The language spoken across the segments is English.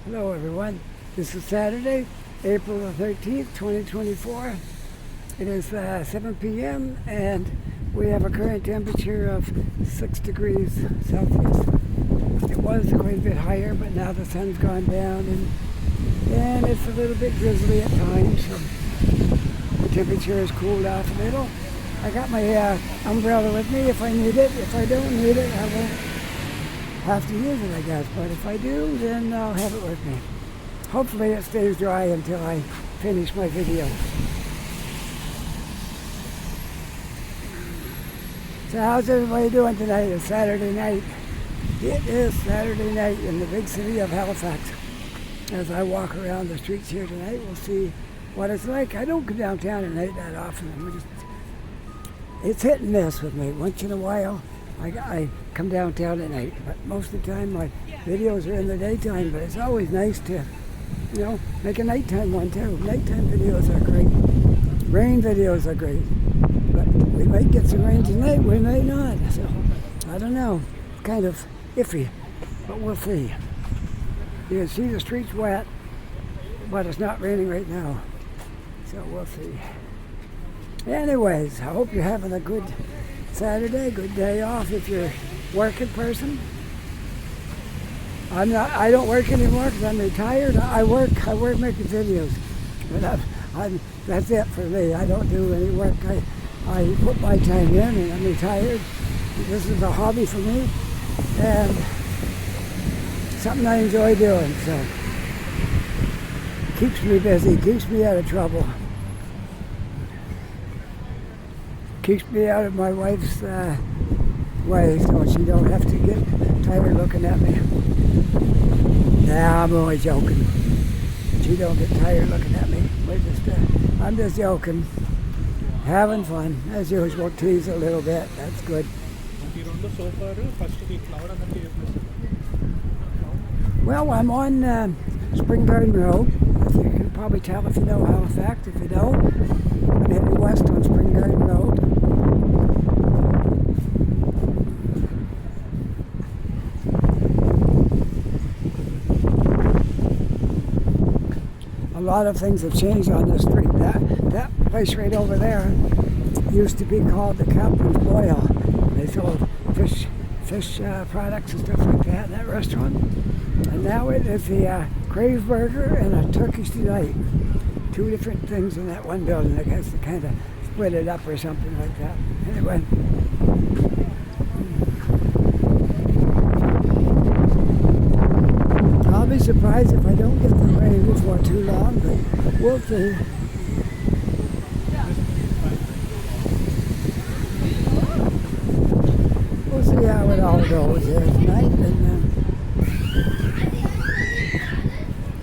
Hello everyone, this is Saturday, April the 13th, 2024. It is 7 p.m. and we have a current temperature of 6 degrees Celsius. It was quite a bit higher, but now the sun's gone down and it's a little bit drizzly at times, so the temperature has cooled off a little. I got my umbrella with me if I need it. If I don't need it, I won't have to use it, I guess, but if I do, then I'll have it with me. Hopefully it stays dry until I finish my video. So how's everybody doing tonight? It's Saturday night. It is Saturday night in the big city of Halifax. As I walk around the streets here tonight, we'll see what it's like. I don't go downtown at night that often. It's hit and miss with me. Once in a while, I come downtown at night, but most of the time my videos are in the daytime, but it's always nice to, make a nighttime one too. Nighttime videos are great. Rain videos are great, but we might get some rain tonight, we might not, so I don't know. It's kind of iffy, but we'll see. You can see the streets wet, but it's not raining right now, so we'll see. Anyways, I hope you're having a good Saturday, good day off if you're a working person. I don't work anymore because I'm retired. I work making videos, but that's it for me. I don't do any work. I put my time in and I'm retired. This is a hobby for me and something I enjoy doing, so keeps me busy, keeps me out of trouble. Keeps me out of my wife's way so she don't have to get tired looking at me. Nah, I'm only joking. She don't get tired looking at me. I'm just joking. Having fun. As usual, tease a little bit. That's good. Well, I'm on Spring Garden Road. You can probably tell if you know Halifax. If you don't, I'm heading west on Spring Garden Road. A lot of things have changed on this street. That place right over there used to be called the Captain's Boil. They sold fish products and stuff like that in that restaurant. And now it is the Crave Burger and a Turkish Delight. Two different things in that one building. I guess they kind of split it up or something like that. Anyway. I'll be surprised if I don't get the rain before too long, but we'll see. We'll see how it all goes here tonight. And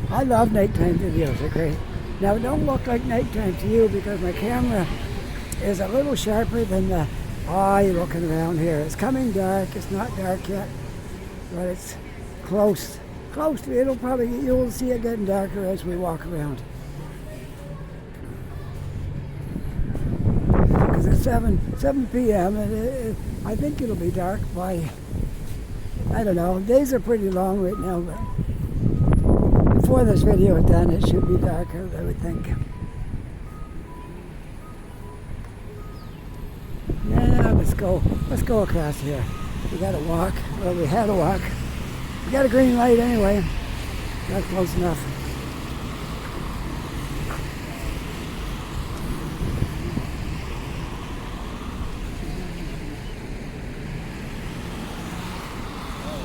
I love nighttime videos, they're great. Now, it don't look like nighttime to you because my camera is a little sharper than the eye looking around here. It's coming dark. It's not dark yet, but it's close. You'll see it getting darker as we walk around. Because it's 7 p.m. and I think it'll be dark by, I don't know, days are pretty long right now, but before this video is done, it should be darker, I would think. Yeah, let's go across here. We gotta walk, well, we had to walk. We got a green light anyway. That's close enough.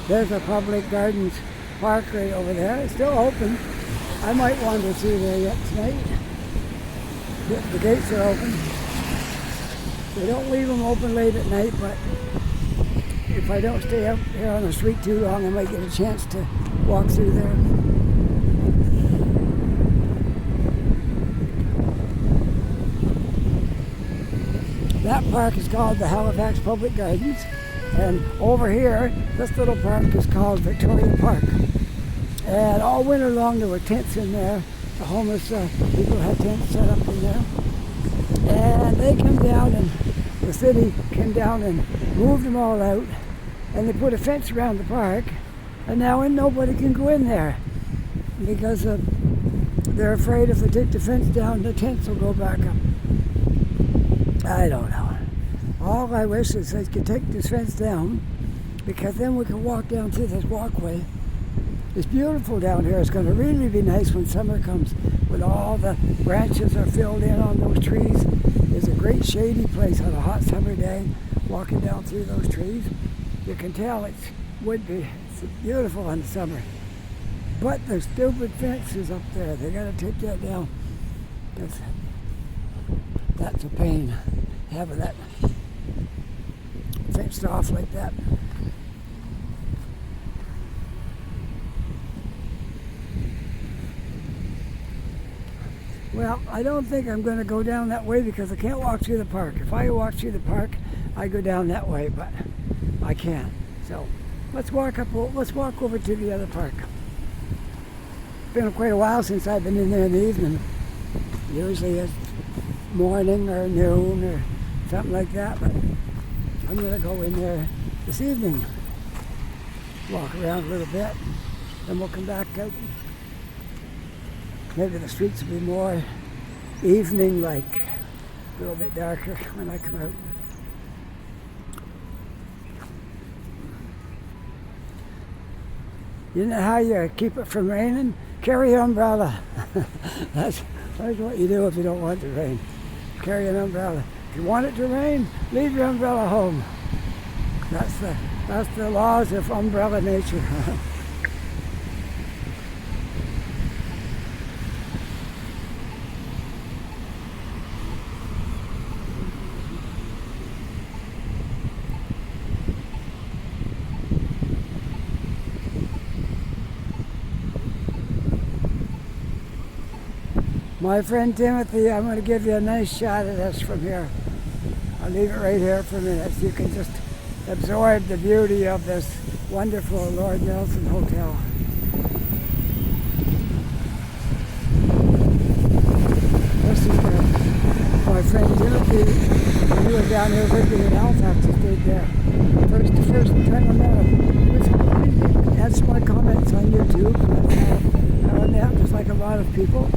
There's a public gardens park right over there. It's still open. I might wander through there yet tonight. The gates are open. They don't leave them open late at night, but if I don't stay up here on the street too long, I might get a chance to walk through there. That park is called the Halifax Public Gardens, and over here, this little park is called Victoria Park. And all winter long there were tents in there. The homeless people had tents set up in there. And they come down, and the city came down and moved them all out. And they put a fence around the park, and now nobody can go in there. because they're afraid if they take the fence down, the tents will go back up. I don't know. All I wish is they could take this fence down, because then we can walk down through this walkway. It's beautiful down here. It's going to really be nice when summer comes, when all the branches are filled in on those trees. It's a great shady place on a hot summer day, walking down through those trees. You can tell it would be. It's beautiful in the summer. But the stupid fence is up there. They got to take that down. That's a pain, having that fenced off like that. Well, I don't think I'm going to go down that way because I can't walk through the park. If I walk through the park, I go down that way, but I can't. So let's walk over to the other park. It's been quite a while since I've been in there in the evening. Usually it's morning or noon or something like that, but I'm going to go in there this evening, walk around a little bit, then we'll come back out. Maybe the streets will be more evening-like, a little bit darker when I come out. You know how you keep it from raining? Carry an umbrella. That's what you do if you don't want it to rain. Carry an umbrella. If you want it to rain, leave your umbrella home. That's the laws of umbrella nature. My friend Timothy, I'm going to give you a nice shot of this from here. I'll leave it right here for a minute so you can just absorb the beauty of this wonderful Lord Nelson Hotel. This is my friend Timothy. When he was down here working in Halifax, he stayed there. The first time I met him. He had some more comments on YouTube. I met just like a lot of people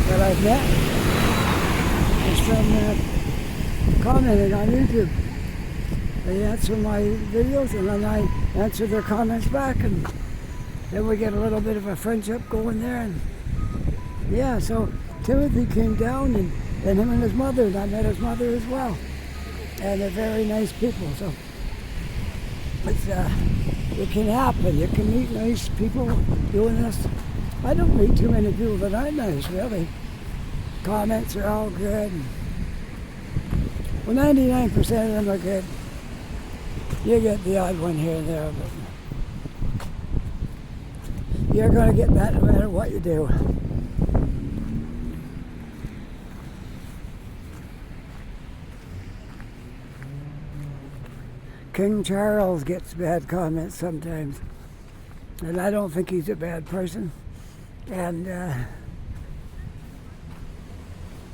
that I've met is from commenting on YouTube. They answer my videos and then I answer their comments back, and then we get a little bit of a friendship going there. And yeah, so Timothy came down and him and his mother, and I met his mother as well. And they're very nice people, so it can happen. You can meet nice people doing this. I don't meet too many people that aren't nice, really. Comments are all good. Well, 99% of them are good. You get the odd one here and there, but you're going to get that no matter what you do. King Charles gets bad comments sometimes, and I don't think he's a bad person. And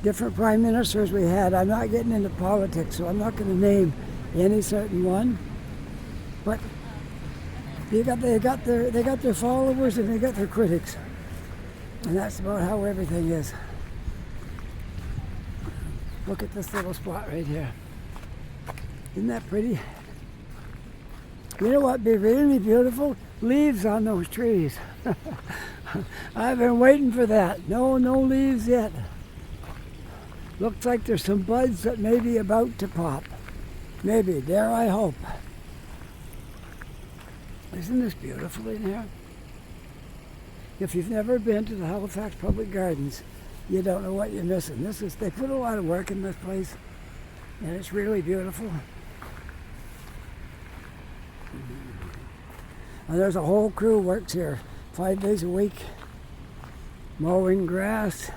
different prime ministers we had. I'm not getting into politics, so I'm not going to name any certain one. But they got their followers and they got their critics, and that's about how everything is. Look at this little spot right here. Isn't that pretty? You know what would be really beautiful? Leaves on those trees. I've been waiting for that. No leaves yet. Looks like there's some buds that may be about to pop. Maybe, dare I hope. Isn't this beautiful in here? If you've never been to the Halifax Public Gardens, you don't know what you're missing. They put a lot of work in this place, and it's really beautiful. And there's a whole crew works here 5 days a week, mowing grass.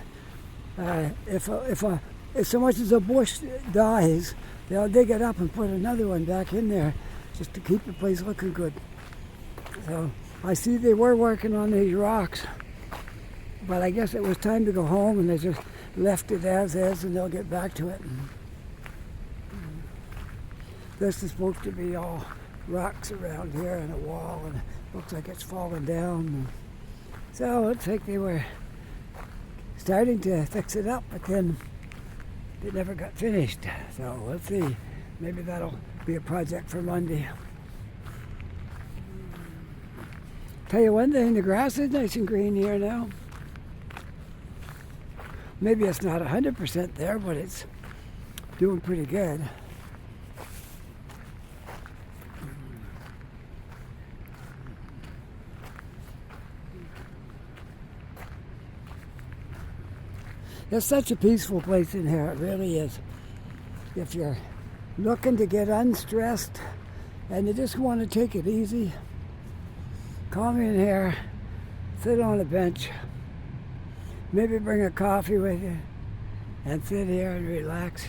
If so much as a bush dies, they'll dig it up and put another one back in there just to keep the place looking good. So I see they were working on these rocks, but I guess it was time to go home and they just left it as is, and they'll get back to it. This is supposed to be all rocks around here and a wall, and Looks like it's fallen down. So it looks like they were starting to fix it up, but then it never got finished. So we'll see. Maybe that'll be a project for Monday. Tell you one thing, the grass is nice and green here now. Maybe it's not 100% there, but it's doing pretty good. It's such a peaceful place in here, it really is. If you're looking to get unstressed and you just want to take it easy, come in here, sit on a bench, maybe bring a coffee with you and sit here and relax.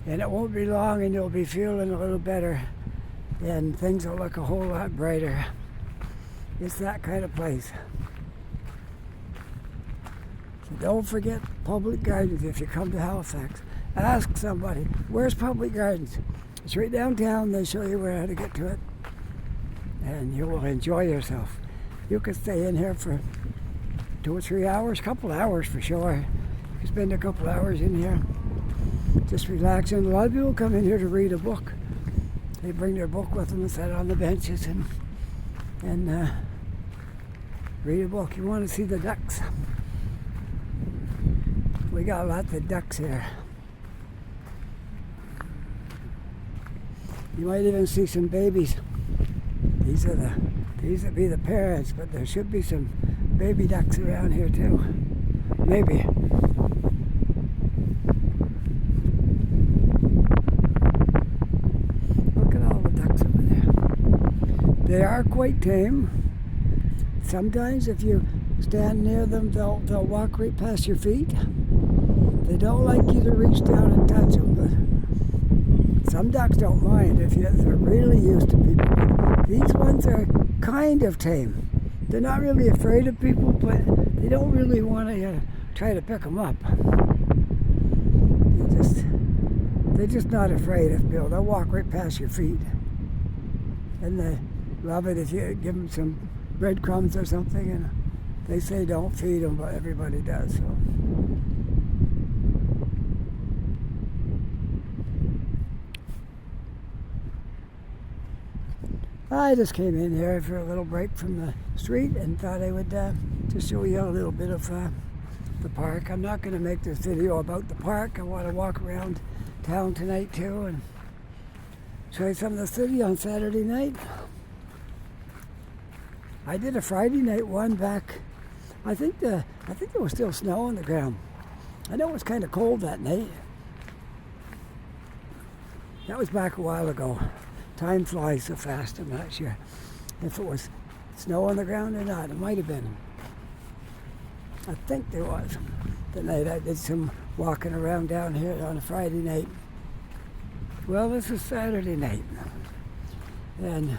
And it won't be long and you'll be feeling a little better and things will look a whole lot brighter. It's that kind of place. So don't forget public gardens if you come to Halifax. Ask somebody, where's public gardens? It's right downtown. They show you how to get to it. And you will enjoy yourself. You could stay in here for 2 or 3 hours, couple hours for sure. You can spend a couple hours in here just relaxing. A lot of people come in here to read a book. They bring their book with them and sit on the benches and read a book. You want to see the ducks? We got lots of ducks here. You might even see some babies. These would be the parents, but there should be some baby ducks around here too. Maybe. Look at all the ducks over there. They are quite tame. Sometimes if you stand near them, they'll walk right past your feet. They don't like you to reach down and touch them, but some ducks don't mind if they're really used to people. These ones are kind of tame. They're not really afraid of people, but they don't really want to try to pick them up. They're just not afraid of people. They'll walk right past your feet. And they love it if you give them some breadcrumbs or something. And they say don't feed them, but everybody does. So. I just came in here for a little break from the street and thought I would just show you a little bit of the park. I'm not going to make this video about the park. I want to walk around town tonight too and show you some of the city on Saturday night. I did a Friday night one back. I think there was still snow on the ground. I know it was kind of cold that night. That was back a while ago. Time flies so fast, I'm not sure if it was snow on the ground or not. It might have been. I think there was. The night I did some walking around down here on a Friday night. Well, this is Saturday night. And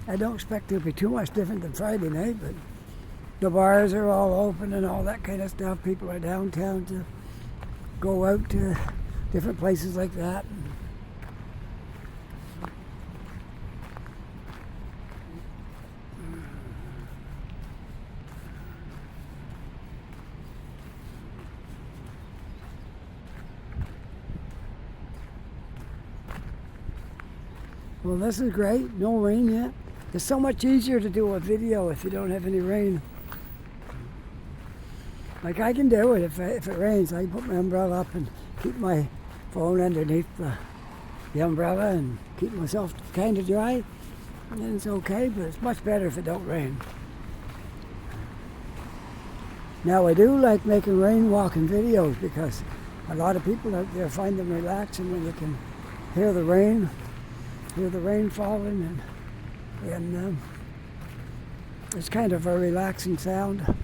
I don't expect it to be too much different than Friday night, but the bars are all open and all that kind of stuff. People are downtown to go out to different places like that. Well, this is great. No rain yet. It's so much easier to do a video if you don't have any rain. Like I can do it if it rains. I can put my umbrella up and keep my phone underneath the umbrella and keep myself kind of dry. And then it's okay, but it's much better if it don't rain. Now I do like making rain walking videos because a lot of people out there find them relaxing when you can hear the rain falling, and it's kind of a relaxing sound.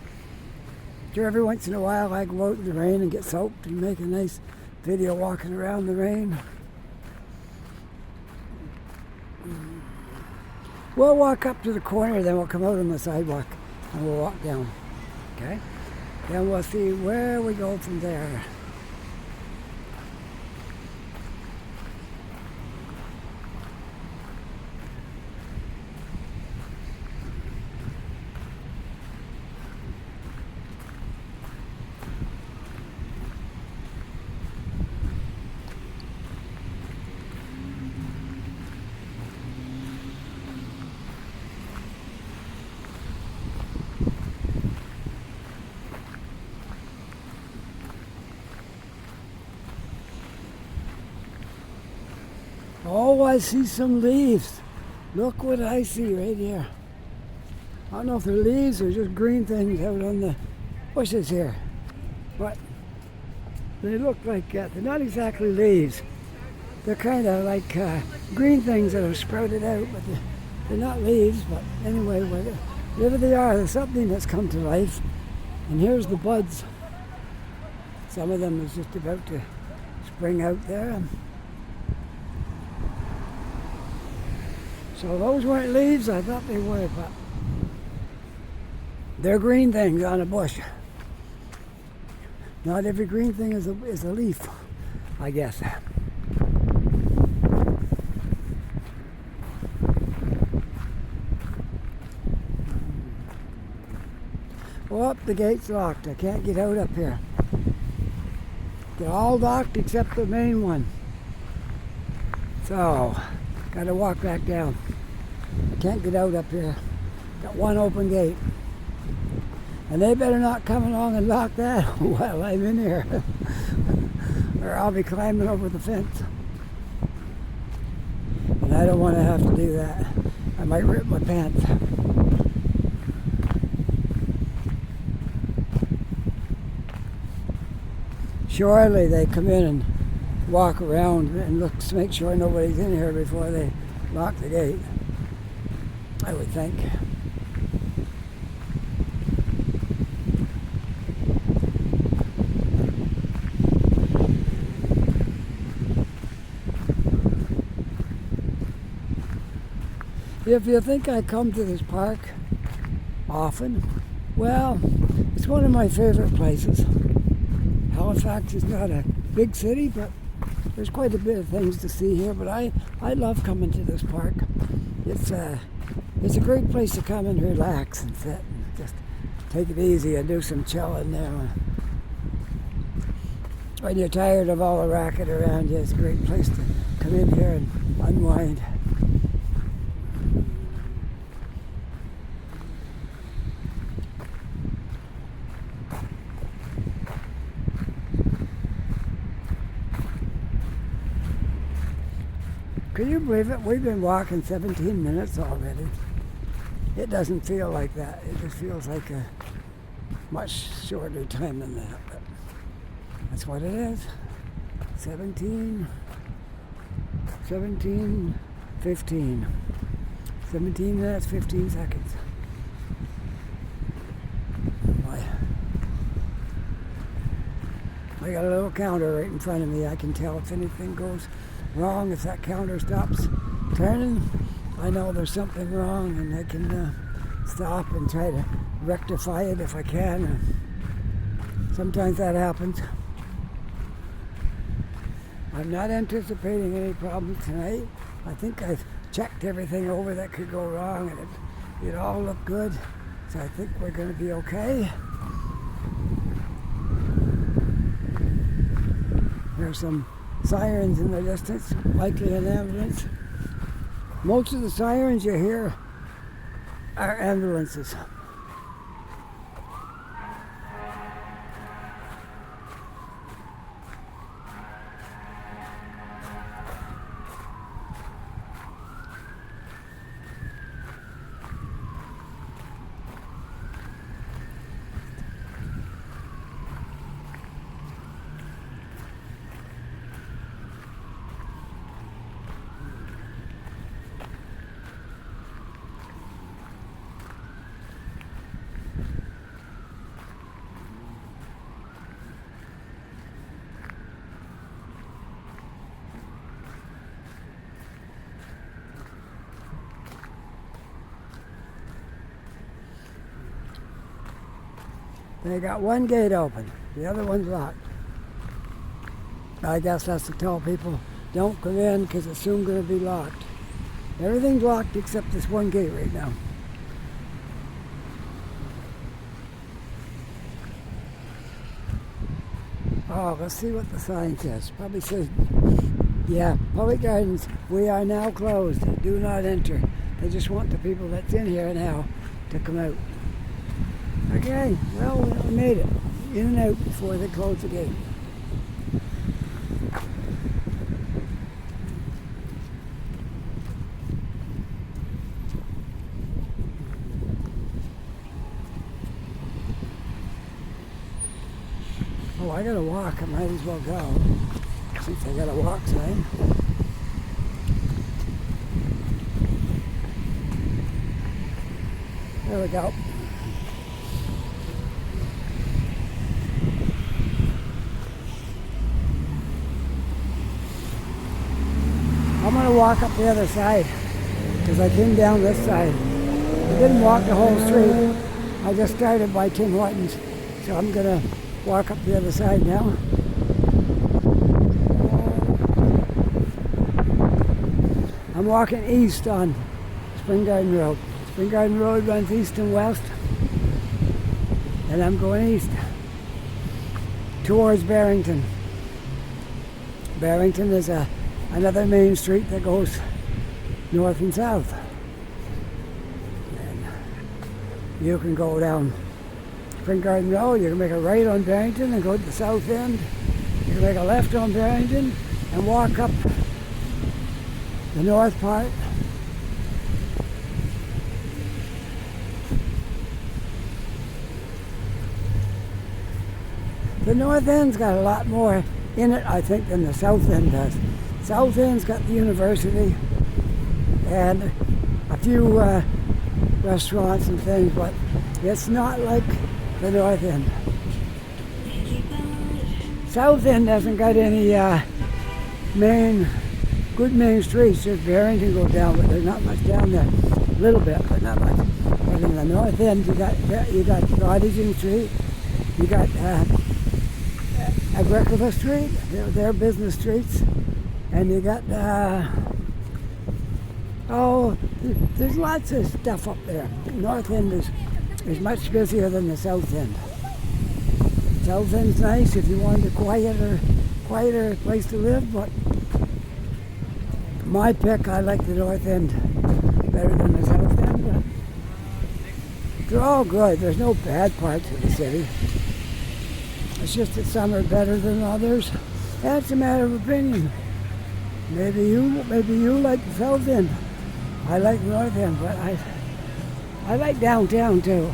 Sure, every once in a while I go out in the rain and get soaked and make a nice video walking around the rain. We'll walk up to the corner, then we'll come out on the sidewalk and we'll walk down. Okay? Then we'll see where we go from there. I see some leaves. Look what I see right here. I don't know if they're leaves or just green things out on the bushes here. But they look like, they're not exactly leaves. They're kind of like green things that have sprouted out, but they're not leaves. But anyway, whatever they are, there's something that's come to life. And here's the buds. Some of them is just about to spring out there. So those weren't leaves, I thought they were, but they're green things on a bush. Not every green thing is a leaf, I guess. Oh, the gate's locked. I can't get out up here. They're all locked except the main one. So, gotta walk back down. I can't get out up here. Got one open gate. And they better not come along and lock that while I'm in here. Or I'll be climbing over the fence. And I don't want to have to do that. I might rip my pants. Surely they come in and walk around and look to make sure nobody's in here before they lock the gate, I would think. If you think I come to this park often, well, it's one of my favorite places. Halifax is not a big city, but there's quite a bit of things to see here. But I love coming to this park. It's a great place to come and relax and sit and just take it easy and do some chilling there. When you're tired of all the racket around you, it's a great place to come in here and unwind. Can you believe it? We've been walking 17 minutes already. It doesn't feel like that. It just feels like a much shorter time than that. But that's what it is. 17, 15. 17 minutes, 15 seconds. I got a little counter right in front of me. I can tell if anything goes wrong. If that counter stops turning, I know there's something wrong, and I can stop and try to rectify it if I can. And sometimes that happens. I'm not anticipating any problems tonight. I think I've checked everything over that could go wrong, and it all looked good. So I think we're going to be okay. There's some sirens in the distance, likely an ambulance. Most of the sirens you hear are ambulances. They got one gate open, the other one's locked. I guess that's to tell people, don't come in because it's soon going to be locked. Everything's locked except this one gate right now. Oh, let's see what the sign says. Probably says, yeah, public gardens, we are now closed. Do not enter. They just want the people that's in here now to come out. Okay, well, we made it. In and out before they close the gate. Oh, I gotta walk. I might as well go since I got a walk sign. There we go. I'm gonna walk up the other side because I came down this side. I didn't walk the whole street. I just started by Tim Hortons. So I'm gonna walk up the other side now. I'm walking east on Spring Garden Road. Spring Garden Road runs east and west. And I'm going east towards Barrington. Barrington is another main street that goes north and south. And you can go down Spring Garden Road, you can make a right on Barrington and go to the south end. You can make a left on Barrington and walk up the north part. The north end's got a lot more in it, I think, than the south end does. South end's got the university and a few restaurants and things, but it's not like the north end. South end hasn't got any good main streets. Just Barrington goes down, but there's not much down there. A little bit, but not much. But in the north end, you got Cottaging Street, you got Agricola Street, they're business streets, and you got there's lots of stuff up there. North end is much busier than the south end. South end's nice if you wanted a quieter place to live, but my pick, I like the north end better than the south end. But they're all good. There's no bad parts of the city. It's just that some are better than others. That's a matter of opinion. Maybe you like the south end. I like the north end, but I like downtown too.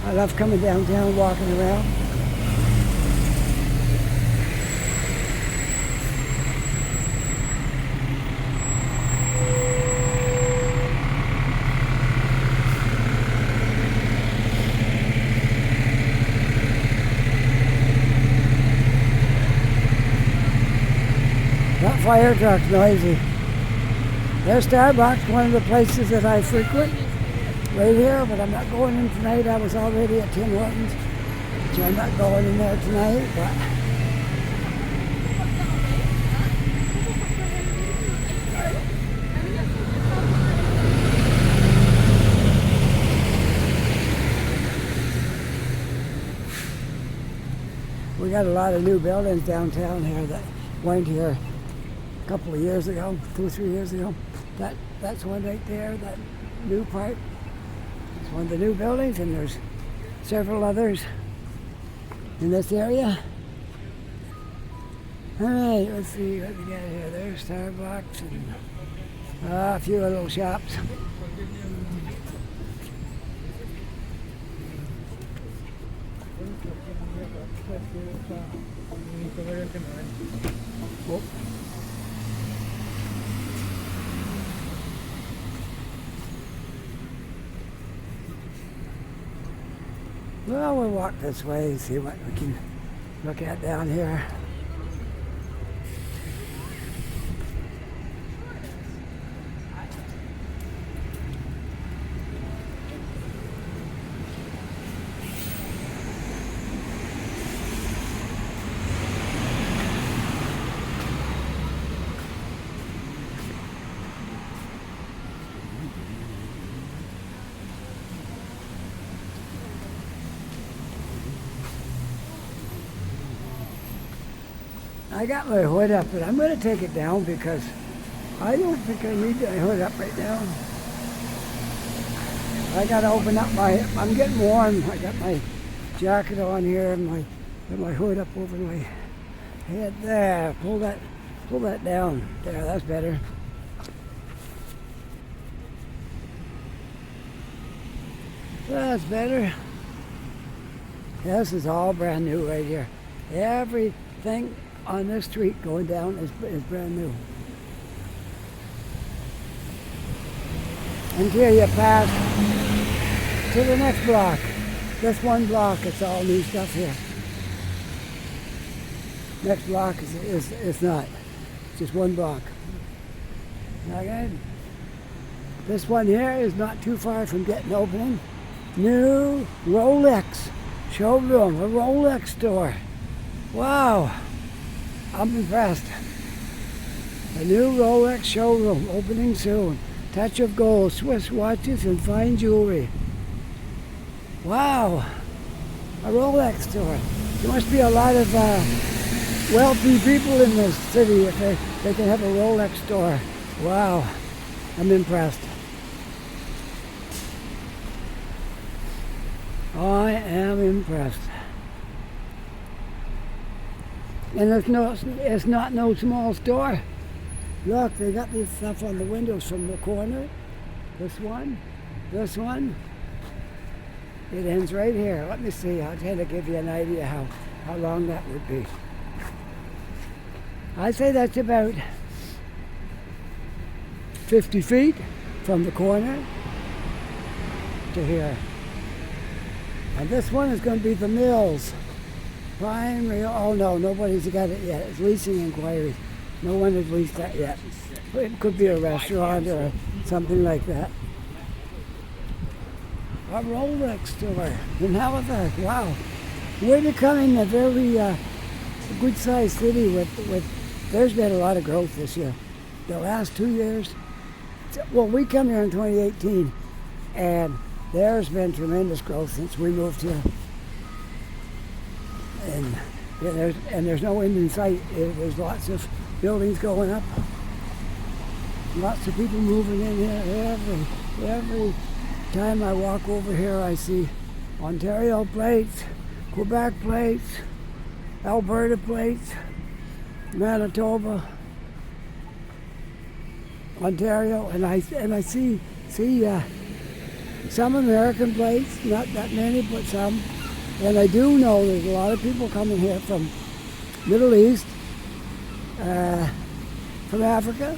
I love coming downtown, walking around. That fire truck's noisy. There's Starbucks, one of the places that I frequent, right here, but I'm not going in tonight. I was already at Tim Hortons, so I'm not going in there tonight, but we got a lot of new buildings downtown here that went here a couple of years ago, 2 or 3 years ago. That's one right there, that new part. It's one of the new buildings, and there's several others in this area. All right, let's see what we got here. There's Starbucks and a few little shops. Whoop. Well, we'll walk this way and see what we can look at down here. I got my hood up, but I'm going to take it down because I don't think I need my hood up right now. I got to open up I'm getting warm. I got my jacket on here and my hood up over my head there. Pull that down. There, that's better. That's better. This is all brand new right here. Everything on this street going down is brand new. Until you pass to the next block. This one block, it's all new stuff here. Next block is not. It's just one block. Okay. This one here is not too far from getting open. New Rolex showroom, a Rolex store. Wow, I'm impressed. A new Rolex showroom opening soon. Touch of gold, Swiss watches and fine jewelry. Wow, a Rolex store. There must be a lot of wealthy people in this city if they can have a Rolex store. Wow, I'm impressed. I am impressed. And it's not no small store. Look, they got this stuff on the windows from the corner. This one. It ends right here. Let me see. I'll try to give you an idea how long that would be. I'd say that's about 50 feet from the corner to here. And this one is going to be the Mills. Primary, oh no, nobody's got it yet. It's leasing inquiries. No one has leased that yet. It could be a restaurant or something like that. A Rolex store in Halifax. Wow. We're becoming a very good-sized city with there's been a lot of growth this year. The last 2 years, well, we come here in 2018, and there's been tremendous growth since we moved here. And there's no end in sight. There's lots of buildings going up. Lots of people moving in here. Every time I walk over here, I see Ontario plates, Quebec plates, Alberta plates, Manitoba, Ontario, and I see some American plates, not that many, but some. And I do know there's a lot of people coming here from Middle East, from Africa,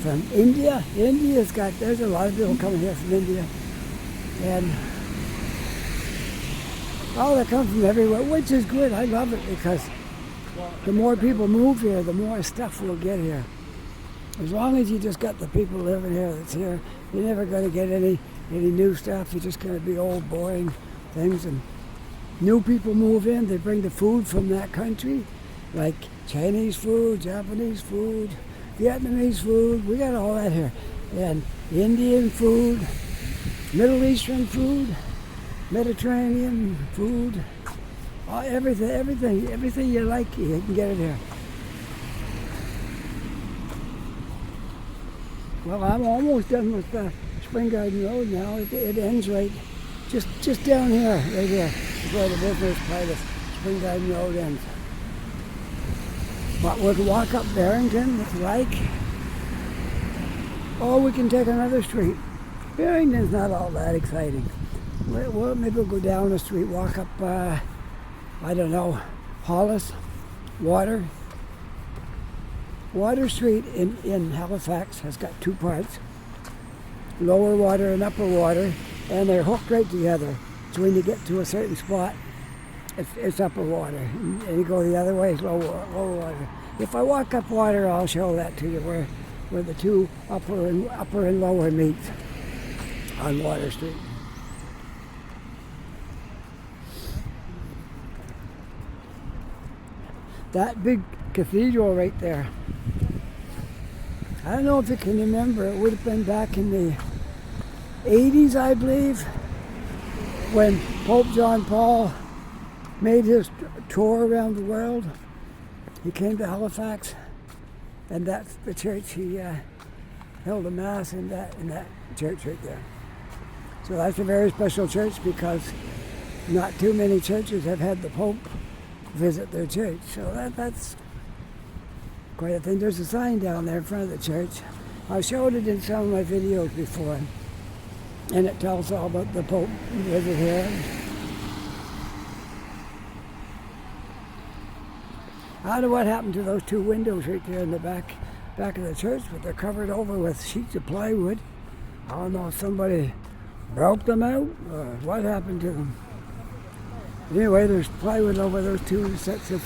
from India. There's a lot of people coming here from India. And they come from everywhere, which is good. I love it because the more people move here, the more stuff we'll get here. As long as you just got the people living here that's here, you're never going to get any new stuff. You're just going to be old, boring things. And new people move in, they bring the food from that country, like Chinese food, Japanese food, Vietnamese food. We got all that here. And Indian food, Middle Eastern food, Mediterranean food, everything you like, you can get it here. Well, I'm almost done with Spring Garden Road now. It ends right just down here, right here, is where the business part of Spring Garden Road ends. But we can walk up Barrington if you like. Or we can take another street. Barrington's not all that exciting. Well, maybe we'll go down the street, walk up, I don't know, Hollis, Water Street in Halifax has got two parts, lower water and upper water, and they're hooked right together. So when you get to a certain spot, it's upper water, and you go the other way, it's lower water. If I walk up Water, I'll show that to you where the two upper and lower meet on Water Street. That big cathedral right there. I don't know if you can remember, it would have been back in the 80s, I believe, when Pope John Paul made his tour around the world. He came to Halifax, and that's the church he held a mass in that church right there. So that's a very special church because not too many churches have had the Pope visit their church. So that's quite a thing. There's a sign down there in front of the church. I showed it in some of my videos before, and it tells all about the Pope visit here. I don't know what happened to those two windows right there in the back of the church, but they're covered over with sheets of plywood. I don't know if somebody broke them out or what happened to them. Anyway, there's plywood over those two sets of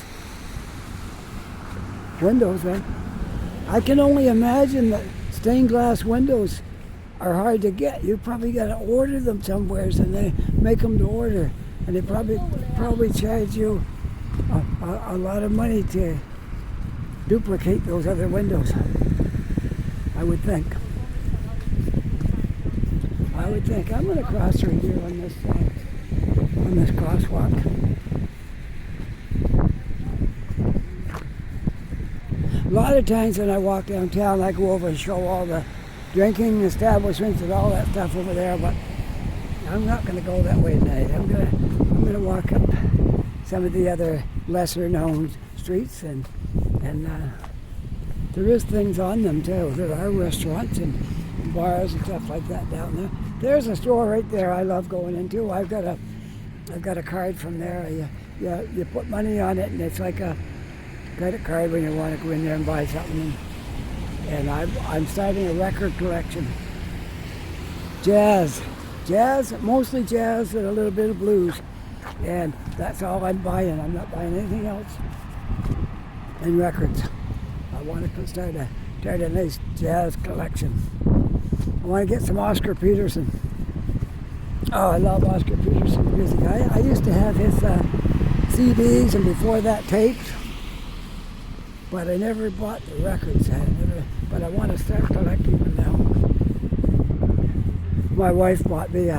windows. I can only imagine that stained glass windows are hard to get. You probably got to order them somewheres, and they make them to order, and they probably charge you a lot of money to duplicate those other windows. I would think. I'm going to cross right here on this crosswalk. A lot of times when I walk downtown, I go over and show all the drinking establishments and all that stuff over there, but I'm not going to go that way tonight. I'm going to walk up some of the other lesser known streets, and there is things on them too. There are restaurants and bars and stuff like that down there. There's a store right there I love going into. I've got a card from there. You put money on it, and it's like a credit card when you want to go in there and buy something. And I'm starting a record collection. Jazz, mostly jazz and a little bit of blues. And that's all I'm buying. I'm not buying anything else in records. I want to start a nice jazz collection. I want to get some Oscar Peterson. Oh, I love Oscar Peterson music. I used to have his CDs, and before that tapes, but I never bought the records. But I want to start collecting them now. My wife bought me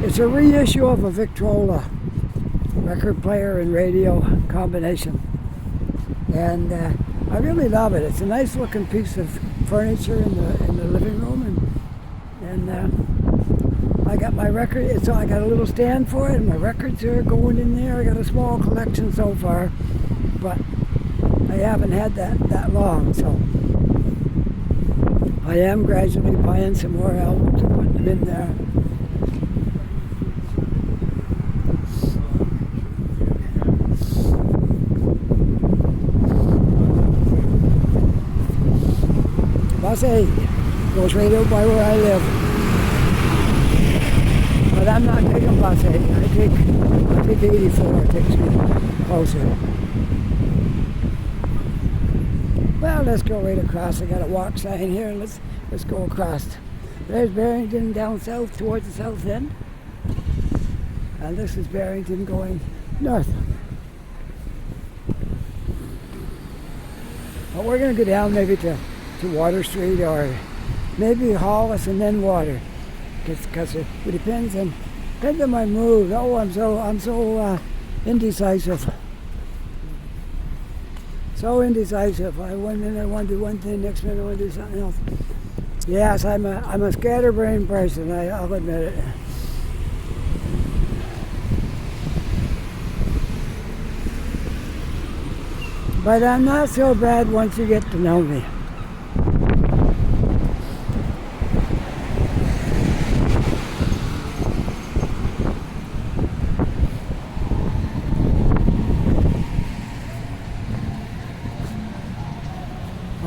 it's a reissue of a Victrola record player and radio combination, and I really love it. It's a nice looking piece of furniture in the living room, and I got my record. I got a little stand for it, and my records are going in there. I got a small collection so far, but I haven't had that long, so I am gradually buying some more albums and putting them in there. Bus 8 goes right out by where I live. But I'm not taking bus 8. I take 84. It takes me closer. Well, let's go right across. I got a walk sign here. Let's go across. There's Barrington down south towards the south end. And this is Barrington going north. But we're going to go down maybe to Water Street, or maybe Hollis and then Water, because it depends on my mood. Oh, I'm so indecisive. So indecisive. One minute I want to do one thing, next minute I want to do something else. Yes, I'm a scatterbrained person. I'll admit it. But I'm not so bad once you get to know me.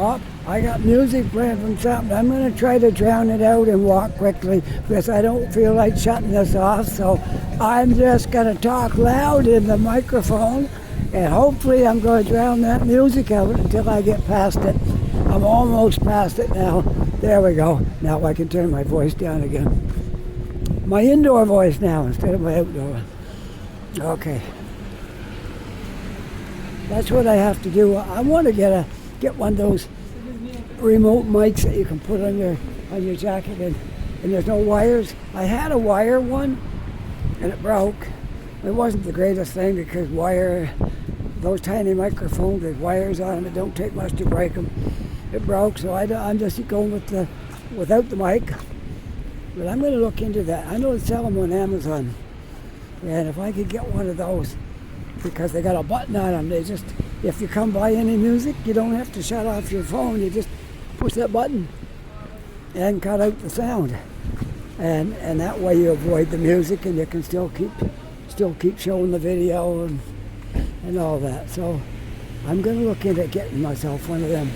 Oh, I got music playing from something. I'm going to try to drown it out and walk quickly because I don't feel like shutting this off. So I'm just going to talk loud in the microphone, and hopefully I'm going to drown that music out until I get past it. I'm almost past it now. There we go. Now I can turn my voice down again. My indoor voice now instead of my outdoor. Okay. That's what I have to do. I want to get one of those remote mics that you can put on your jacket, and there's no wires. I had a wire one, and it broke. It wasn't the greatest thing because those tiny microphones with wires on them, it don't take much to break them. It broke, so I'm just going without the mic. But I'm going to look into that. I know they sell them on Amazon, and if I could get one of those, because they got a button on them, if you come by any music, you don't have to shut off your phone. You just push that button and cut out the sound, and that way you avoid the music, and you can still still keep showing the video and all that. So I'm going to look into getting myself one of them.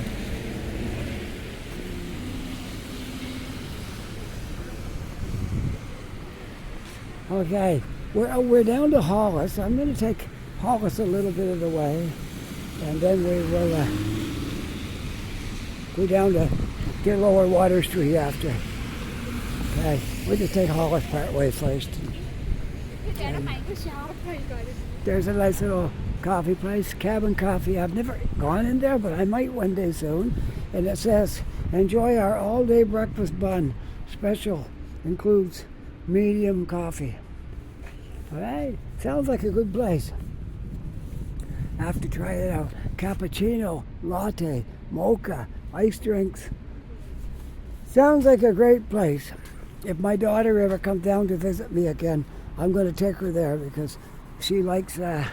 Okay, we're down to Hollis. I'm going to take Hollis a little bit of the way, and then we will go down to get Lower Water Street after. Okay, we'll just take Hollis part way first. There's a nice little coffee place, Cabin Coffee. I've never gone in there, but I might one day soon. And it says, enjoy our all-day breakfast bun. Special includes medium coffee. All right, sounds like a good place. I have to try it out. Cappuccino, latte, mocha, ice drinks. Sounds like a great place. If my daughter ever comes down to visit me again, I'm going to take her there because she likes those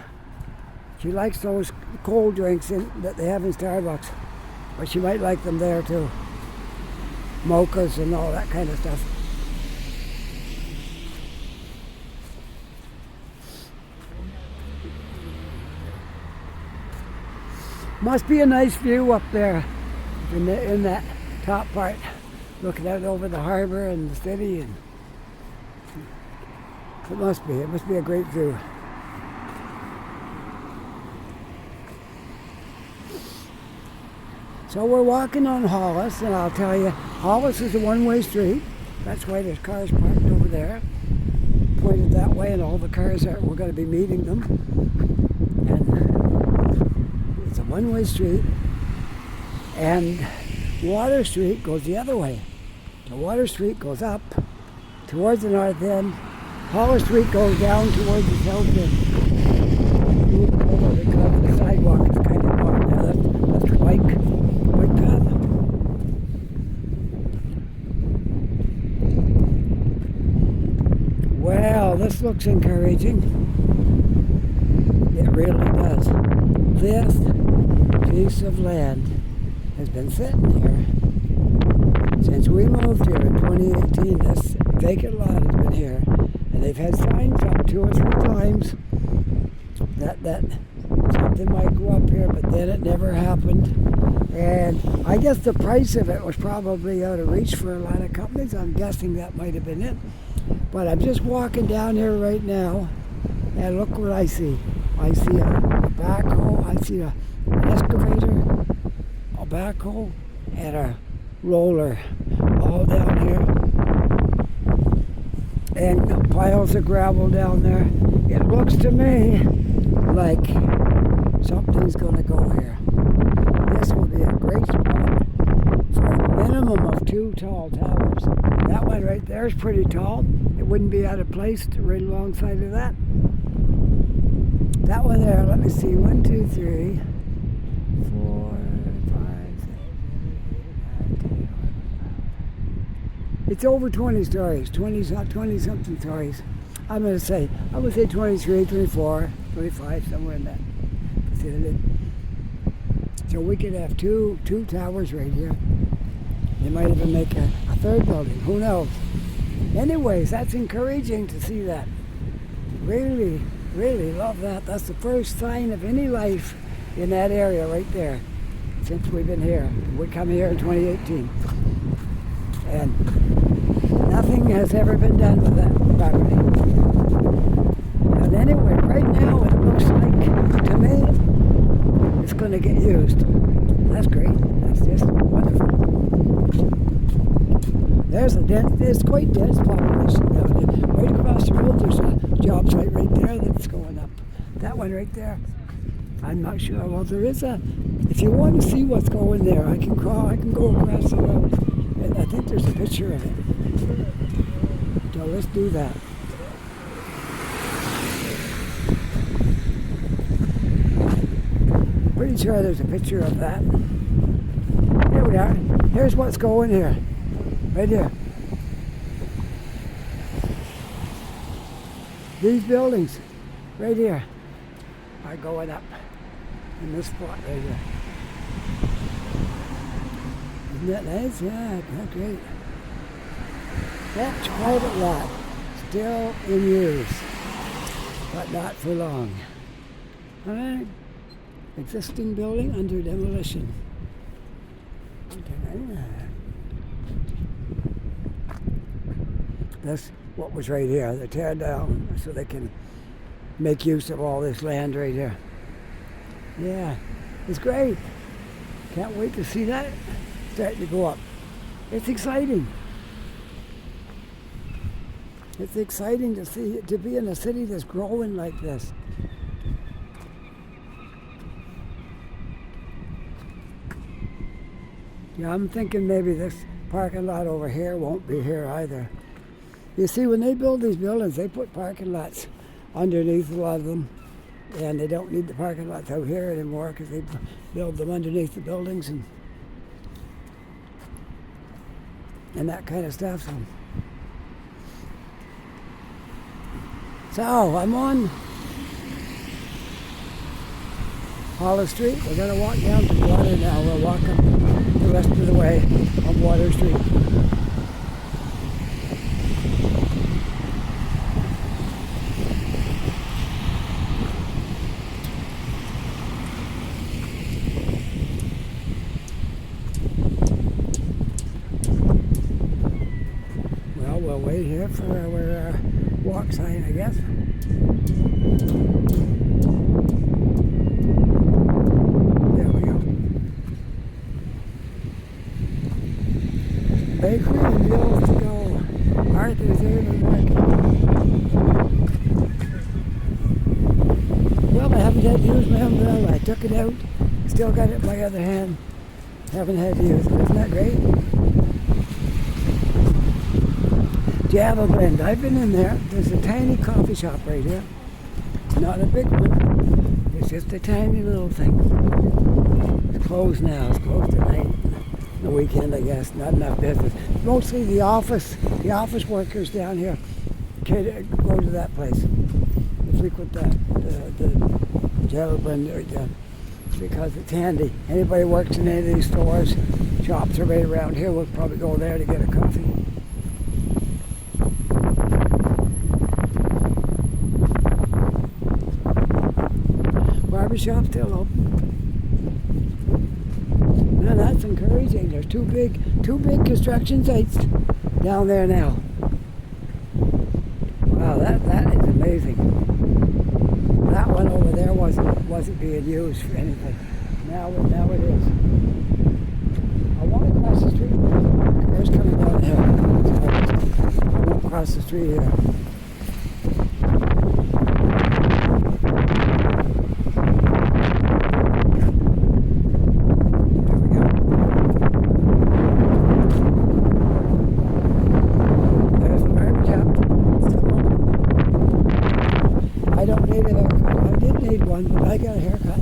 cold drinks that they have in Starbucks. But she might like them there too. Mochas and all that kind of stuff. Must be a nice view up there in that top part, looking out over the harbor and the city. And it must be a great view. So we're walking on Hollis, and I'll tell you, Hollis is a one-way street. That's why there's cars parked over there, pointed that way, and all the cars we're going to be meeting them. And it's a one-way street, and Water Street goes the other way. The Water Street goes up towards the north end. Hollis Street goes down towards the south end. Over the sidewalk is kind of gone now. That's bike path. Well, this looks encouraging. It really does. This piece of land has been sitting here since we moved here in 2018. This vacant lot has been here, and they've had signs up 2 or 3 times that something might go up here, but then it never happened. And I guess the price of it was probably out of reach for a lot of companies. I'm guessing that might have been it. But I'm just walking down here right now, and look what I see. I see a backhoe, I see an excavator, a backhoe, and a roller all down here. And piles of gravel down there. It looks to me like something's going to go here. This will be a great spot for a minimum of 2 tall towers. That one right there is pretty tall. It wouldn't be out of place right alongside of that. That one there, let me see, 1, 2, 3, 4, 5, 6, 7, 8, 9, 10, 11. It's over 20 stories, 20 something stories. I'm going to say 23, 24, 25, somewhere in that vicinity. So we could have two towers right here. They might even make a 3rd building, who knows? Anyways, that's encouraging to see that. Really, really love that. That's the first sign of any life in that area right there since we've been here. We come here in 2018. And nothing has ever been done with that property. And anyway, right now it looks like, to me, it's going to get used. That's great. That's just wonderful. There's quite dense population down here. Right across the road, there's a job site right there that's going up. That one right there. I'm not sure. Well, there is if you want to see what's going there, I can go across the road. And I think there's a picture of it. So let's do that. Pretty sure there's a picture of that. Here we are. Here's what's going here. Right here. These buildings, right here, are going up in this spot right here. Isn't that nice? Yeah, that's great. That's private lot, still in use. but not for long. All right. Existing building under demolition. That's what was right here. They tear down so they can make use of all this land right here. Yeah, it's great. Can't wait to see that starting to go up. It's exciting. It's exciting to be in a city that's growing like this. Yeah, I'm thinking maybe this parking lot over here won't be here either. You see, when they build these buildings, they put parking lots underneath a lot of them, and they don't need the parking lots out here anymore because they build them underneath the buildings and that kind of stuff. So I'm on Hollis Street. We're going to walk down to the water now. We'll walk up the rest of the way on Water Street. Well, we'll wait here for our walk sign, I guess. Bakery and Meals to Go. Arthur's Urban Market. Well, I haven't had to use my umbrella. I took it out. Still got it in my other hand. Haven't had to use it. Isn't that great? Java Blend. I've been in there. There's a tiny coffee shop right here. Not a big one. It's just a tiny little thing. It's closed now. It's closed tonight. The weekend, I guess. Not enough business. Mostly the office workers down here go to that place. They frequent the Java Blend because it's handy. Anybody who works in any of these stores, shops are right around here, will probably go there to get a coffee. Barbershop still open. Now that's encouraging. There's two big construction sites down there now. Wow, that is amazing. That one over there wasn't being used for anything. Now it is. I want to cross the street. There's coming down the hill. So I won't cross the street here. But I got a haircut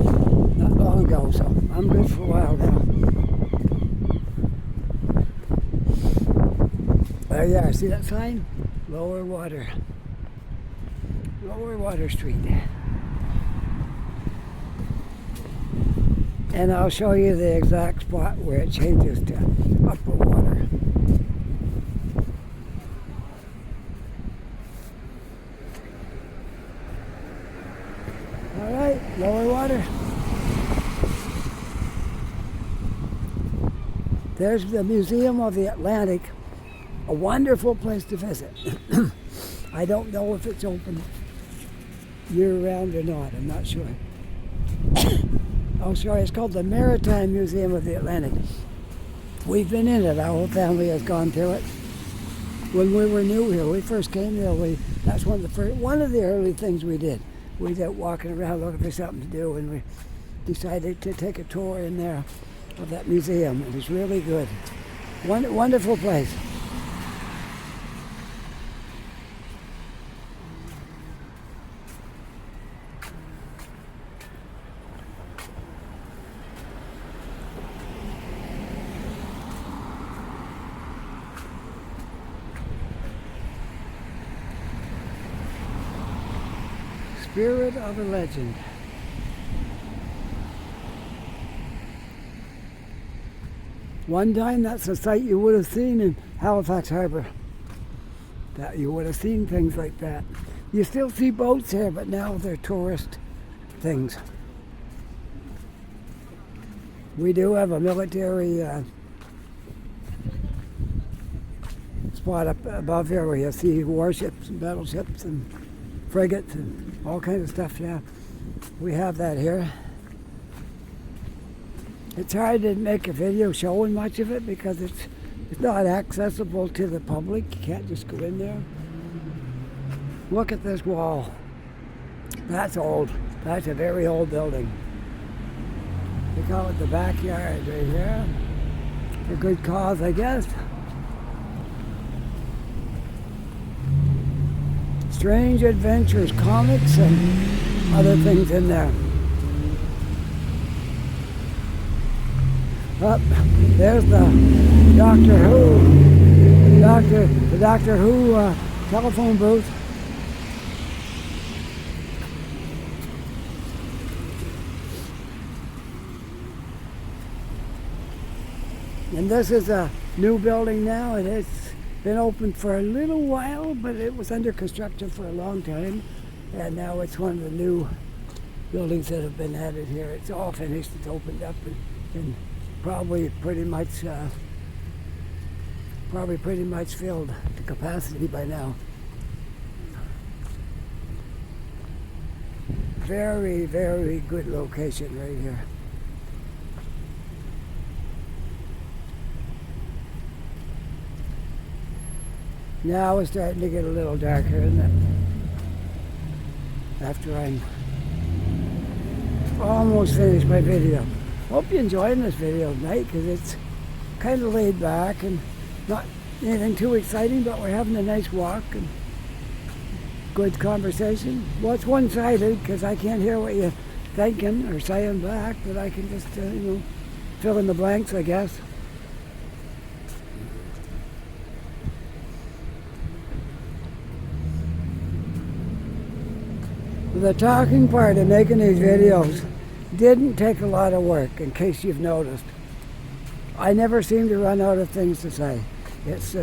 not long ago, so I'm good for a while now. There you are. See that sign? Lower Water Street. And I'll show you the exact spot where it changes to Upper Water. All right, Lower Water. There's the Museum of the Atlantic, a wonderful place to visit. I don't know if it's open year-round or not. I'm not sure. Oh, sorry, it's called the Maritime Museum of the Atlantic. We've been in it. Our whole family has gone to it. When we were new here, we first came here. That's one of the early things we did. We were walking around looking for something to do, and we decided to take a tour in there of that museum. It was really good. Wonderful place. Spirit of a Legend. One time, that's a sight you would have seen in Halifax Harbour. That you would have seen things like that. You still see boats here, but now they're tourist things. We do have a military spot up above here where you see warships and battleships and frigates and all kinds of stuff. Yeah, we have that here. It's hard to make a video showing much of it because it's not accessible to the public. You can't just go in there. Look at this wall. That's old. That's a very old building. They call it the Dockyard right here. For good cause, I guess. Strange Adventures comics and other things in there. Up there's the Doctor Who, the Doctor Who telephone booth. And this is a new building now. It's been open for a little while, but it was under construction for a long time. And now it's one of the new buildings that have been added here. It's all finished. It's opened up and probably pretty much filled to capacity by now. Very, very good location right here. Now it's starting to get a little darker, isn't it? After I'm almost finished my video. Hope you're enjoying this video tonight because it's kind of laid back and not anything too exciting, but we're having a nice walk and good conversation. Well, it's one-sided because I can't hear what you're thinking or saying back, but I can just, fill in the blanks, I guess. The talking part of making these videos didn't take a lot of work, in case you've noticed. I never seem to run out of things to say. It's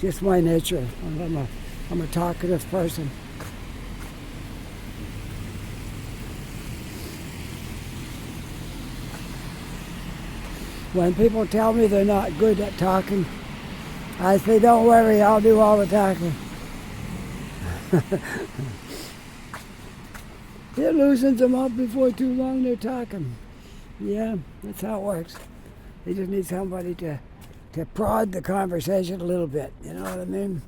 just my nature. I'm a talkative person. When people tell me they're not good at talking, I say, don't worry, I'll do all the talking. It loosens them up before too long they're talking. Yeah, that's how it works. They just need somebody to prod the conversation a little bit. You know what I mean?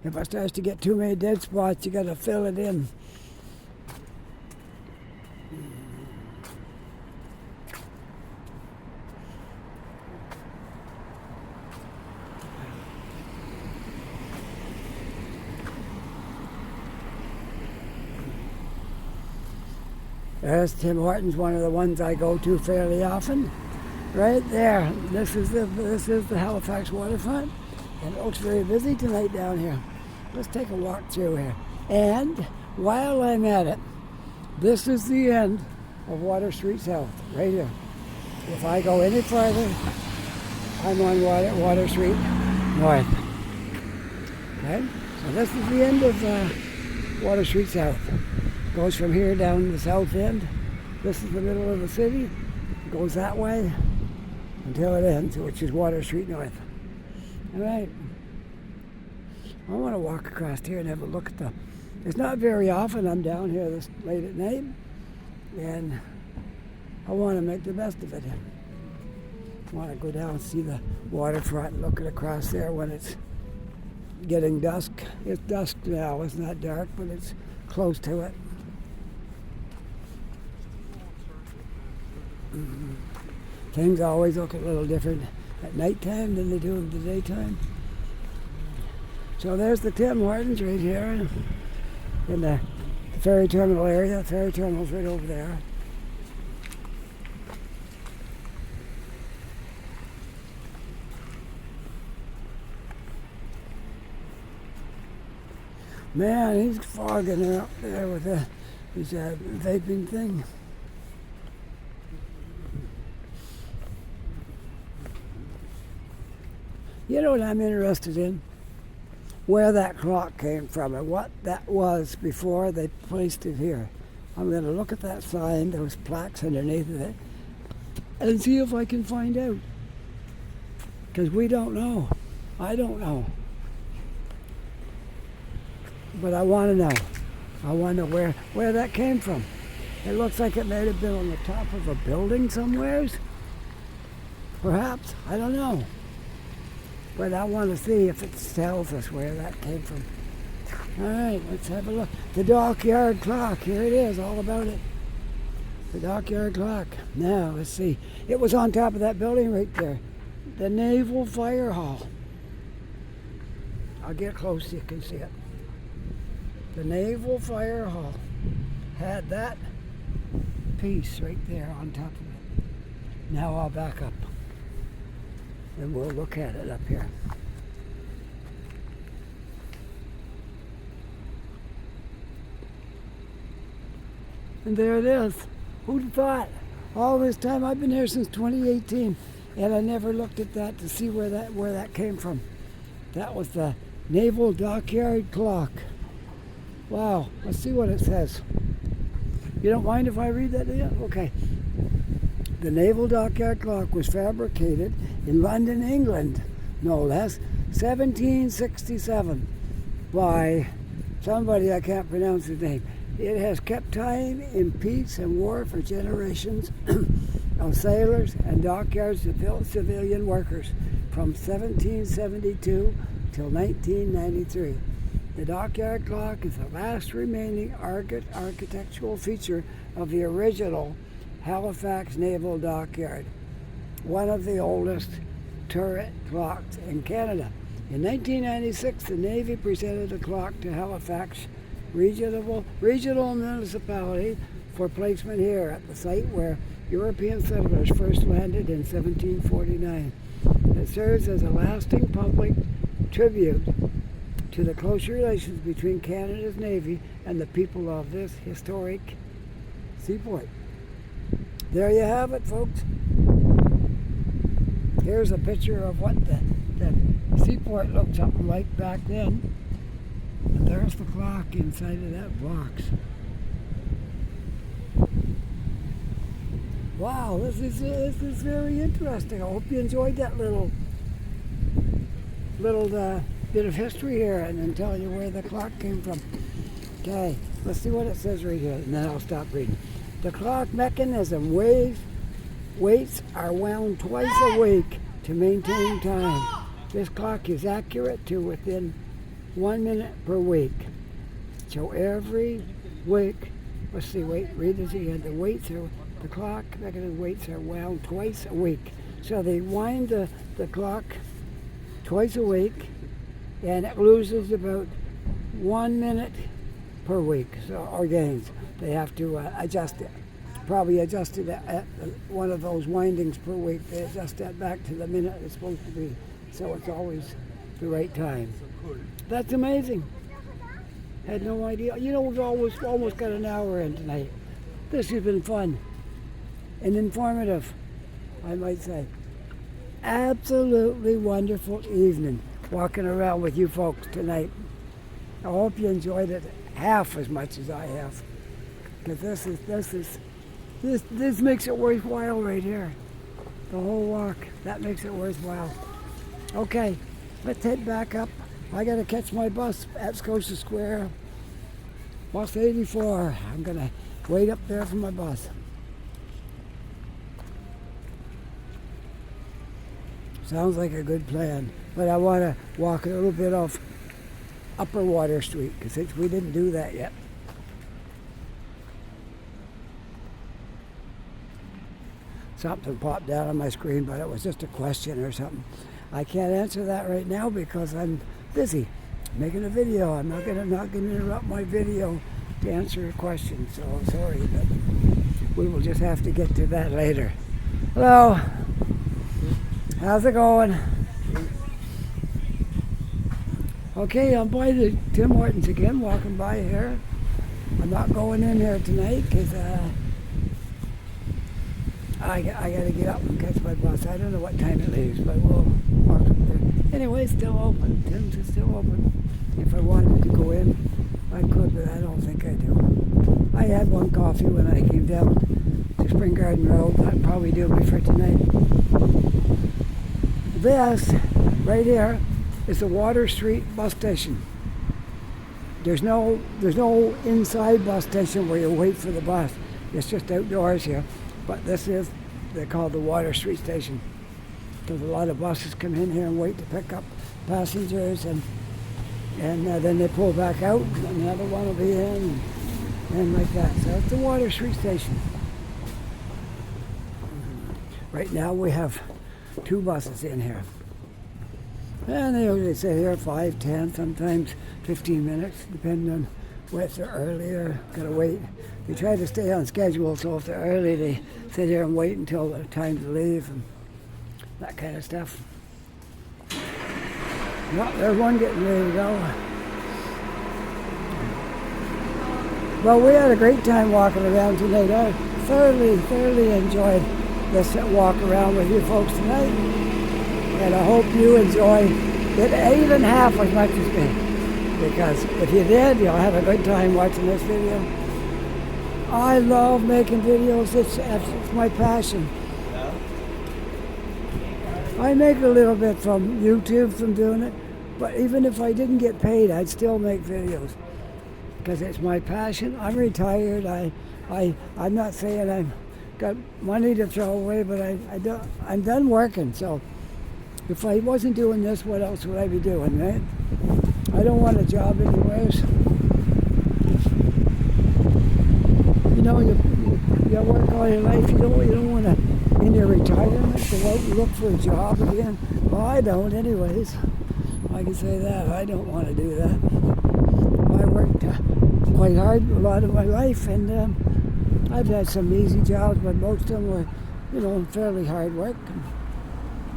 If it starts to get too many dead spots, you got to fill it in. There's Tim Hortons, one of the ones I go to fairly often. Right there. This is the Halifax Waterfront, and it looks very busy tonight down here. Let's take a walk through here. And while I'm at it, this is the end of Water Street South, right here. If I go any further, I'm on Water Street North. Okay? So this is the end of Water Street South. Goes from here down to the south end. This is the middle of the city. It goes that way until it ends, which is Water Street North. All right. I want to walk across here and have a look at them. It's not very often I'm down here this late at night, and I want to make the best of it. I want to go down and see the waterfront, looking across there when it's getting dusk. It's dusk now. It's not dark, but it's close to it. Things always look a little different at nighttime than they do in the daytime. So there's the Tim Hortons right here in the ferry terminal area. The ferry terminal's right over there. Man, he's fogging her up there with his vaping thing. You know what I'm interested in? where that clock came from and what that was before they placed it here. I'm going to look at that sign, those plaques underneath of it, and see if I can find out. Because we don't know. I don't know. But I want to know. I want to know where that came from. It looks like it may have been on the top of a building somewheres. Perhaps. I don't know. But I want to see if it tells us where that came from. All right, let's have a look. The Dockyard clock. Here it is, all about it. The Dockyard clock. Now, let's see. It was on top of that building right there. The Naval Fire Hall. I'll get close so you can see it. The Naval Fire Hall had that piece right there on top of it. Now I'll back up and we'll look at it up here. And there it is. Who'd have thought? All this time, I've been here since 2018, and I never looked at that to see where that came from. That was the Naval Dockyard clock. Wow, let's see what it says. You don't mind if I read that to you? Okay. The Naval Dockyard clock was fabricated in London, England, no less, 1767 by somebody I can't pronounce his name. It has kept time in peace and war for generations of sailors and dockyard civilian workers from 1772 till 1993. The Dockyard clock is the last remaining architectural feature of the original Halifax Naval Dockyard, one of the oldest turret clocks in Canada. In 1996, the Navy presented a clock to Halifax regional municipality for placement here at the site where European settlers first landed in 1749. It serves as a lasting public tribute to the close relations between Canada's Navy and the people of this historic seaport. There you have it, folks. Here's a picture of what the seaport looked something like back then. And there's the clock inside of that box. Wow, this is very interesting. I hope you enjoyed that little bit of history here and then telling you where the clock came from. Okay, let's see what it says right here, and then I'll stop reading. The clock mechanism weights are wound twice a week to maintain time. This clock is accurate to within 1 minute per week. So every week, let's see, read this again. The clock mechanism weights are wound twice a week. So they wind the clock twice a week, and it loses about 1 minute per week, or gains. They have to adjust it. Probably adjust it at one of those windings per week. They adjust that back to the minute it's supposed to be, so it's always the right time. That's amazing. Had no idea. You know, we've almost got an hour in tonight. This has been fun and informative, I might say. Absolutely wonderful evening walking around with you folks tonight. I hope you enjoyed it half as much as I have, because this makes it worthwhile right here. The whole walk, that makes it worthwhile. Okay, let's head back up. I got to catch my bus at Scotia Square, bus 84. I'm going to wait up there for my bus. Sounds like a good plan, but I want to walk a little bit off Upper Water Street, because we didn't do that yet. Something popped down on my screen, but it was just a question or something. I can't answer that right now because I'm busy making a video. I'm not gonna interrupt my video to answer a question, so I'm sorry, but we will just have to get to that later. Hello, how's it going? Okay, I'm by the Tim Hortons again, walking by here. I'm not going in here tonight because I got to get up and catch my bus. I don't know what time it leaves, but we'll walk up there. Anyway, it's still open. Tim's is still open. If I wanted to go in, I could, but I don't think I do. I had one coffee when I came down to Spring Garden Road. That'd probably do me for tonight. This, right here, is the Water Street bus station. There's no inside bus station where you wait for the bus. It's just outdoors here. But this is, they call the Water Street station. Because a lot of buses come in here and wait to pick up passengers, and then they pull back out, and another one will be in, and like that. So it's the Water Street station. Right now we have 2 buses in here. And they usually sit here 5, 10, sometimes 15 minutes, depending on if they're early or gotta wait. They try to stay on schedule, so if they're early, they sit here and wait until the time to leave and that kind of stuff. Well, there's one getting ready to go. Well, we had a great time walking around tonight. I thoroughly enjoyed this walk around with you folks tonight. And I hope you enjoy it even half as much as me. Because if you did, you'll have a good time watching this video. I love making videos. It's my passion. I make a little bit from YouTube from doing it, but even if I didn't get paid, I'd still make videos because it's my passion. I'm retired. I'm not saying I've got money to throw away, but I'm done working. So if I wasn't doing this, what else would I be doing, right? I don't want a job anyways. You know, you work all your life. You don't want to, in your retirement, go out and look for a job again. Well, I don't anyways. I can say that. I don't want to do that. I worked quite hard a lot of my life, and I've had some easy jobs, but most of them were, fairly hard work.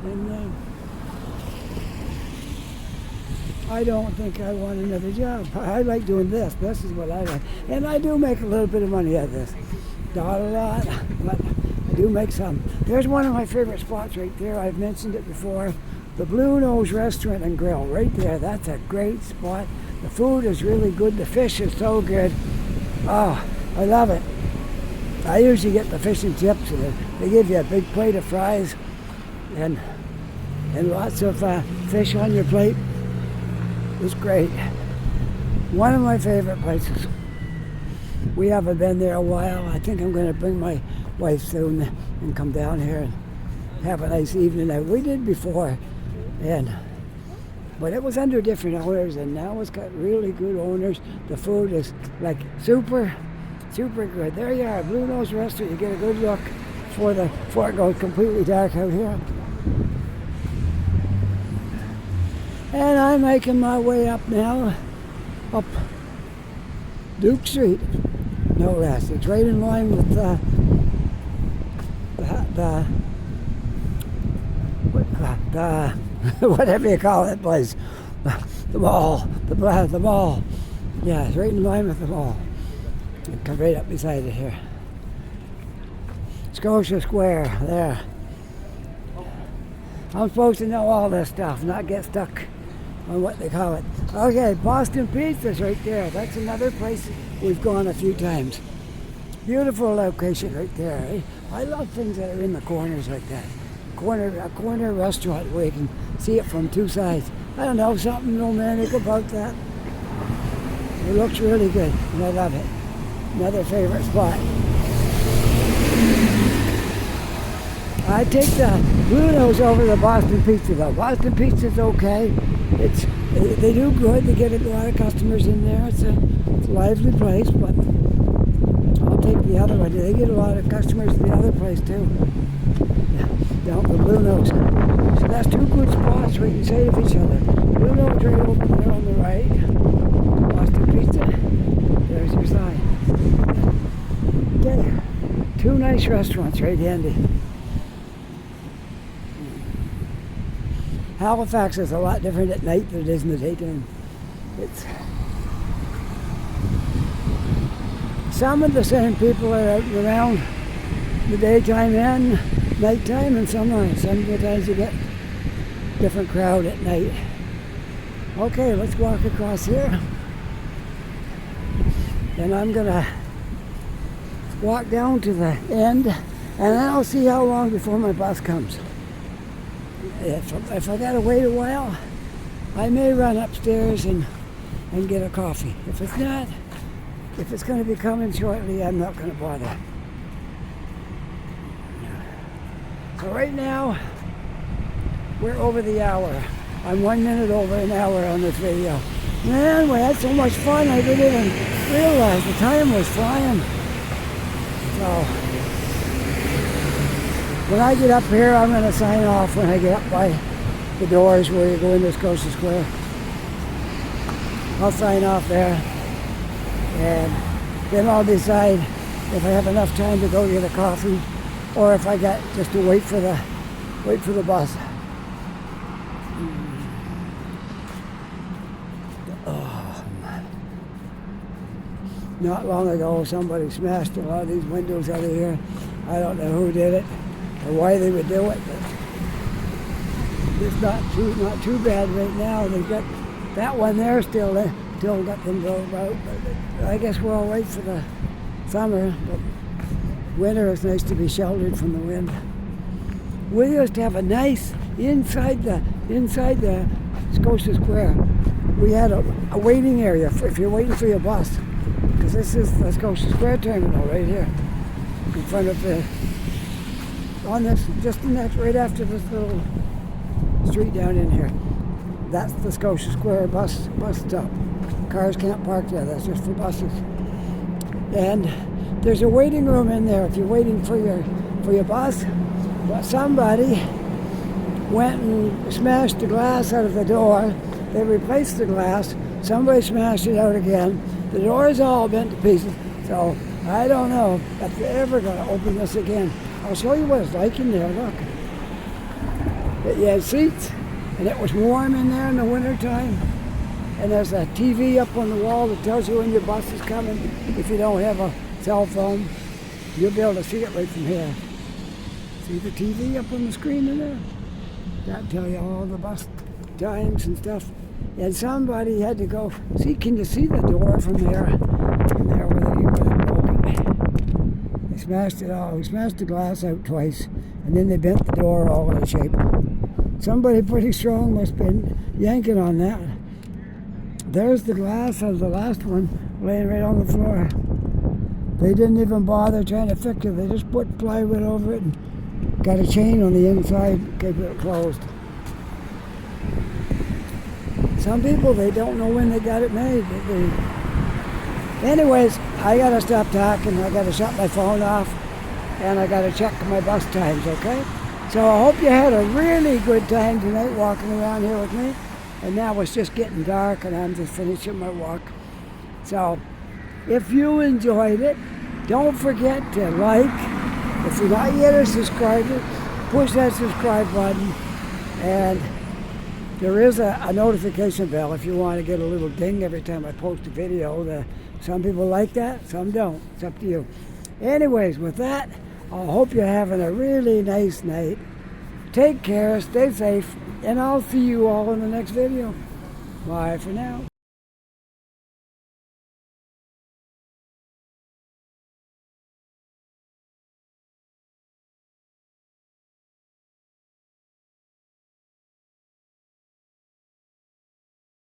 And I don't think I want another job. I like doing this. This is what I like. And I do make a little bit of money out of this. Not a lot, but I do make some. There's one of my favorite spots right there. I've mentioned it before. The Blue Nose Restaurant and Grill, right there. That's a great spot. The food is really good. The fish is so good. Oh, I love it. I usually get the fish and chips. They give you a big plate of fries and lots of fish on your plate. It's great. One of my favorite places. We haven't been there a while. I think I'm going to bring my wife soon and come down here and have a nice evening out. We did before, but it was under different owners, and now it's got really good owners. The food is like super good. There you are, Blue Nose Restaurant. You get a good look before it goes completely dark out here. And I'm making my way up now, up Duke Street, no less. It's right in line with the whatever you call that place, the mall, the mall. Yeah, it's right in line with the mall. It comes right up beside it here. Scotia Square, there. I'm supposed to know all this stuff, not get stuck on what they call it. Okay, Boston Pizza's right there. That's another place we've gone a few times. Beautiful location right there. Eh? I love things that are in the corners like that. A corner restaurant where you can see it from 2 sides. I don't know, something romantic about that. It looks really good, and I love it. Another favorite spot. I take the Blue Nose over the Boston Pizza though. Boston Pizza's okay. They do good. They get a lot of customers in there. It's a lively place, but I'll take the other one. They get a lot of customers at the other place too. Yeah, down the Blue Nose. So that's 2 good spots where you can say to each other. Blue Nose right over there on the right. Boston Pizza. There's your sign. Okay. 2 nice restaurants right handy. Halifax is a lot different at night than it is in the daytime. It's some of the same people are out around the daytime and nighttime, and some aren't. Some of the times you get different crowd at night. Okay, let's walk across here. And I'm gonna walk down to the end, and then I'll see how long before my bus comes. If I gotta wait a while, I may run upstairs and get a coffee. If it's not, if it's gonna be coming shortly, I'm not gonna bother. So right now, we're over the hour. I'm 1 minute over an hour on this video. Man, we had so much fun, I didn't even realize the time was flying. So, when I get up here, I'm going to sign off when I get up by the doors where you go into Scotia Square. I'll sign off there, and then I'll decide if I have enough time to go get a coffee, or if I got just to wait for the bus. Not long ago, somebody smashed a lot of these windows out of here. I don't know who did it or why they would do it, but it's not too bad right now. They've got that one there still got them drove out. But I guess we're all right for the summer, but winter it's nice to be sheltered from the wind. We used to have a nice inside the Scotia Square. We had a waiting area if you're waiting for your bus. Because this is the Scotia Square terminal right here, in front of the, on this, just next, right after this little street down in here. That's the Scotia Square bus stop. Cars can't park there, that's just for buses. And there's a waiting room in there if you're waiting for your bus. But somebody went and smashed the glass out of the door. They replaced the glass. Somebody smashed it out again. The door is all bent to pieces, so I don't know if they're ever going to open this again. I'll show you what it's like in there, look. You had seats, and it was warm in there in the wintertime. And there's a TV up on the wall that tells you when your bus is coming. If you don't have a cell phone, you'll be able to see it right from here. See the TV up on the screen in there? That'll tell you all the bus times and stuff. And somebody had to go, see, can you see the door from there? From there where they broke it. They smashed it all. We smashed the glass out twice, and then they bent the door all out of shape. Somebody pretty strong must have been yanking on that. There's the glass of the last one laying right on the floor. They didn't even bother trying to fix it. They just put plywood over it and got a chain on the inside, kept it closed. Some people, they don't know when they got it made. Anyways, I gotta stop talking. I gotta shut my phone off, and I gotta check my bus times, okay? So I hope you had a really good time tonight walking around here with me. And now it's just getting dark, and I'm just finishing my walk. So if you enjoyed it, don't forget to like. If you're not yet a subscriber, push that subscribe button, and there is a notification bell if you want to get a little ding every time I post a video. Some people like that, some don't. It's up to you. Anyways, with that, I hope you're having a really nice night. Take care, stay safe, and I'll see you all in the next video. Bye for now.